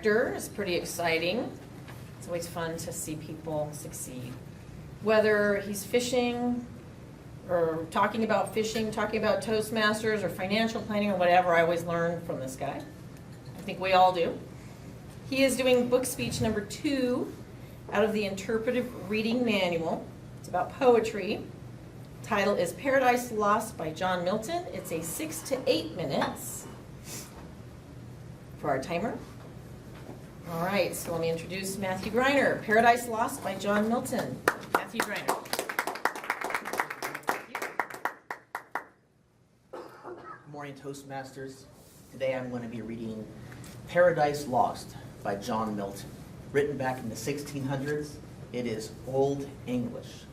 director is pretty exciting. It's always fun to see people succeed. Whether he's fishing or talking about fishing, talking about Toastmasters or financial planning or whatever, I always learn from this guy. I think we all do. He is doing book speech number 2 out of the Interpretive Reading Manual. It's about poetry. Title is Paradise Lost by John Milton. It's a 6 to 8 minutes for our timer. All right, so let me introduce Matthew Greiner, Paradise Lost by John Milton. Matthew Greiner. Good morning, Toastmasters. Today I'm going to be reading Paradise Lost by John Milton. Written back in the 1600s, it is Old English.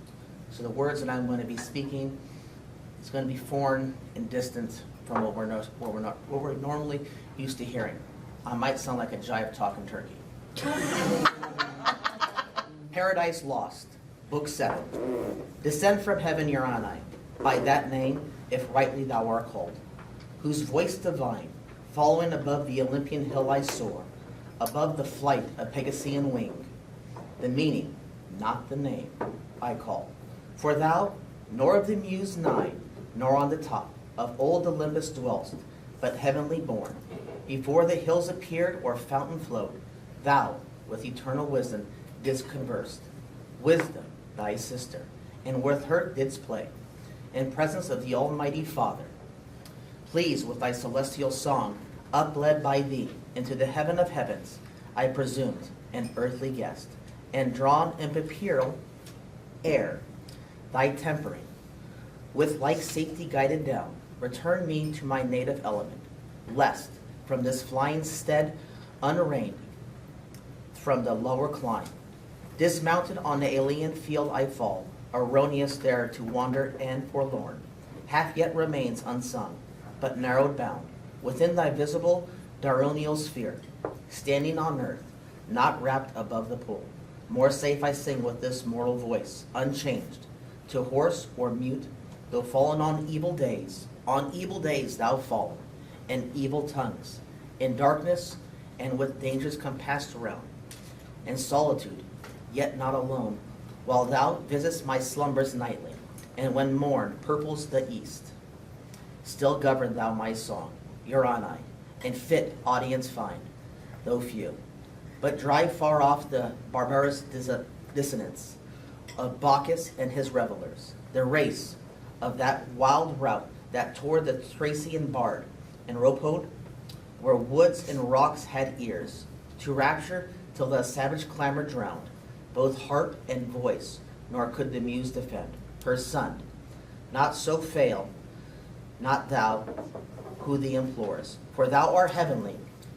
So the words that I'm going to be speaking is going to be foreign and distant from what we're normally used to hearing. I might sound like a jive talking turkey. Paradise Lost, Book 7. Descend from heaven, Urani, by that name, if rightly thou art called, whose voice divine, following above the Olympian hill I soar, above the flight of Pegasean wing. The meaning, not the name, I call. For thou, nor of the muse nigh, nor on the top of old Olympus dwellst, but heavenly born. Before the hills appeared or fountain flowed, thou, with eternal wisdom, didst converse. Wisdom, thy sister, and with her didst play, in presence of the Almighty Father. Pleased with thy celestial song, upled by thee into the heaven of heavens, I presumed, an earthly guest, and drawn in imperial air, thy tempering, with like safety guided down, return me to my native element, lest from this flying stead unreined, from the lower climb, dismounted on the alien field I fall, erroneous there to wander and forlorn, half yet remains unsung, but narrowed bound, within thy visible diurnal sphere, standing on earth, not wrapped above the pool. More safe I sing with this mortal voice, unchanged, to hoarse or mute, though fallen on evil days thou fallen, and evil tongues, in darkness and with dangers compassed around, and solitude, yet not alone, while thou visitest my slumbers nightly, and when morn purples the east, still govern thou my song, Urani, and fit audience find, though few, but drive far off the barbarous dissonance of Bacchus and his revelers, the race of that wild rout that tore the Thracian bard and Ropode, where woods and rocks had ears, to rapture till the savage clamor drowned both heart and voice, nor could the muse defend her son. Not so fail, not thou who thee implores, for thou art heavenly,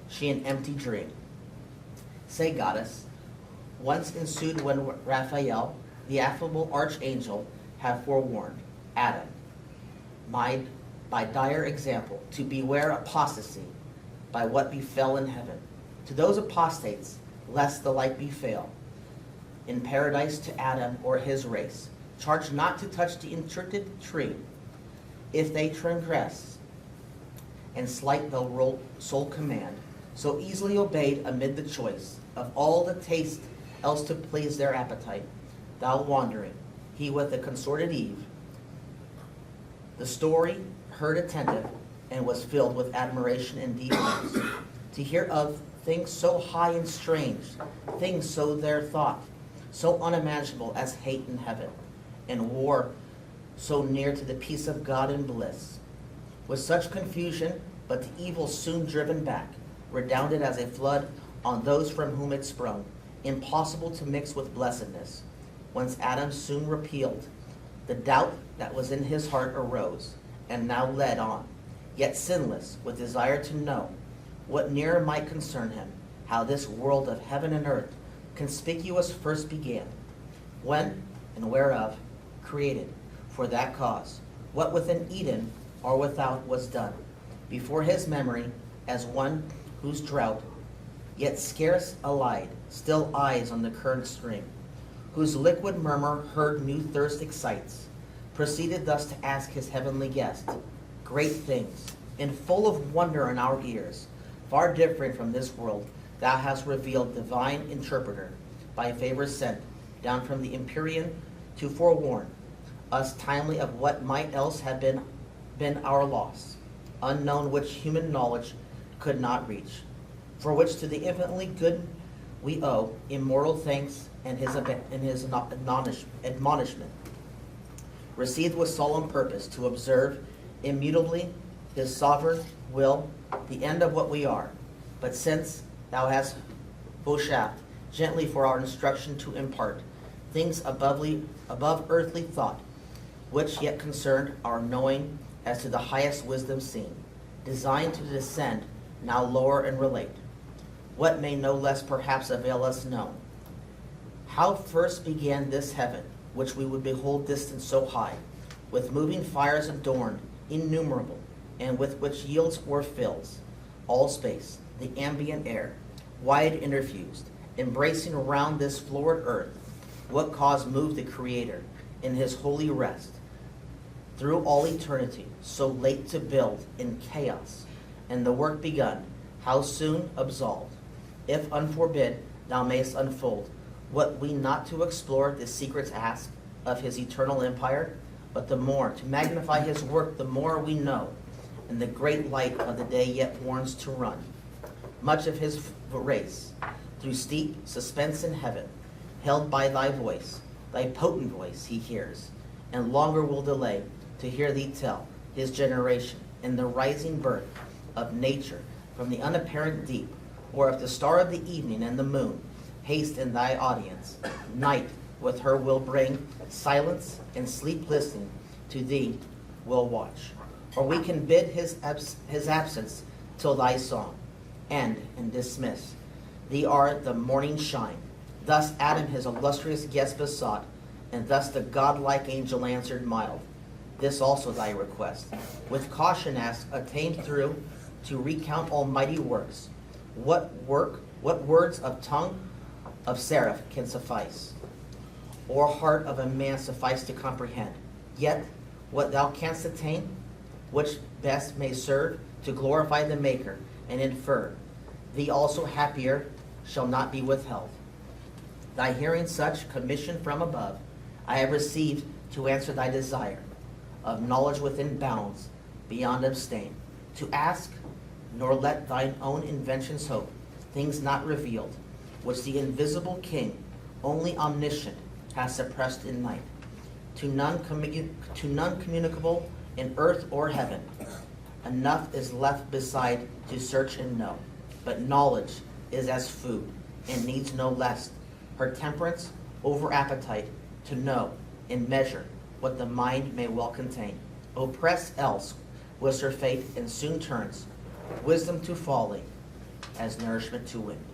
she an empty dream. Say, goddess, once ensued when Raphael, the affable archangel, have forewarned Adam, by dire example, to beware apostasy by what befell in heaven. To those apostates, lest the like befall in paradise to Adam or his race, charge not to touch the enchanted tree, if they transgress and slight the sole command, so easily obeyed amid the choice of all the taste else to please their appetite, thou wandering, he with the consorted Eve. The story heard attentive, and was filled with admiration and deep wonders, to hear of things so high and strange, things so their thought, so unimaginable as hate in heaven, and war so near to the peace of God and bliss. With such confusion, but the evil soon driven back, redounded as a flood on those from whom it sprung, impossible to mix with blessedness. Whence Adam soon repealed, the doubt that was in his heart arose, and now led on, yet sinless, with desire to know what nearer might concern him, how this world of heaven and earth conspicuous first began, when and whereof created, for that cause, what within Eden or without was done, before his memory, as one whose drought, yet scarce allied, still eyes on the current stream, whose liquid murmur heard new thirst excites, proceeded thus to ask his heavenly guest, great things, and full of wonder in our ears, far different from this world, thou hast revealed divine interpreter, by favor sent down from the Empyrean to forewarn us timely of what might else have been our loss, unknown which human knowledge could not reach, for which to the infinitely good we owe immortal thanks and his admonishment, received with solemn purpose to observe immutably his sovereign will, the end of what we are. But since thou hast vouchsafed gently for our instruction to impart things above earthly thought, which yet concern our knowing as to the highest wisdom seen, designed to descend now lower and relate, what may no less perhaps avail us known. How first began this heaven, which we would behold distant so high, with moving fires adorned, innumerable, and with which yields or fills all space, the ambient air, wide interfused, embracing around this floored earth, what cause moved the Creator in his holy rest, through all eternity, so late to build in chaos, and the work begun, how soon absolved, if unforbid thou mayst unfold, what we not to explore the secrets ask of his eternal empire, but the more to magnify his work, the more we know, and the great light of the day yet warns to run. Much of his race, through steep suspense in heaven, held by thy voice, thy potent voice he hears, and longer will delay to hear thee tell his generation in the rising birth of nature from the unapparent deep, or if the star of the evening and the moon haste in thy audience, night with her will bring silence, and sleep listening to thee will watch. Or we can bid his absence till thy song end and dismiss. Thee are the morning shine. Thus Adam his illustrious guest besought, and thus the godlike angel answered mild. This also thy request. With caution ask, attained through, to recount almighty works. What words of tongue of seraph can suffice, or heart of a man suffice to comprehend? Yet what thou canst attain, which best may serve to glorify the Maker, and infer, thee also happier shall not be withheld. Thy hearing such commission from above, I have received to answer thy desire of knowledge within bounds, beyond abstain, to ask, nor let thine own inventions hope, things not revealed, which the invisible King, only omniscient, has suppressed in night, to none communicable in earth or heaven. Enough is left beside to search and know, but knowledge is as food, and needs no less her temperance over appetite, to know in measure what the mind may well contain. Oppressed else was her fate, and soon turns wisdom to folly as nourishment to wind.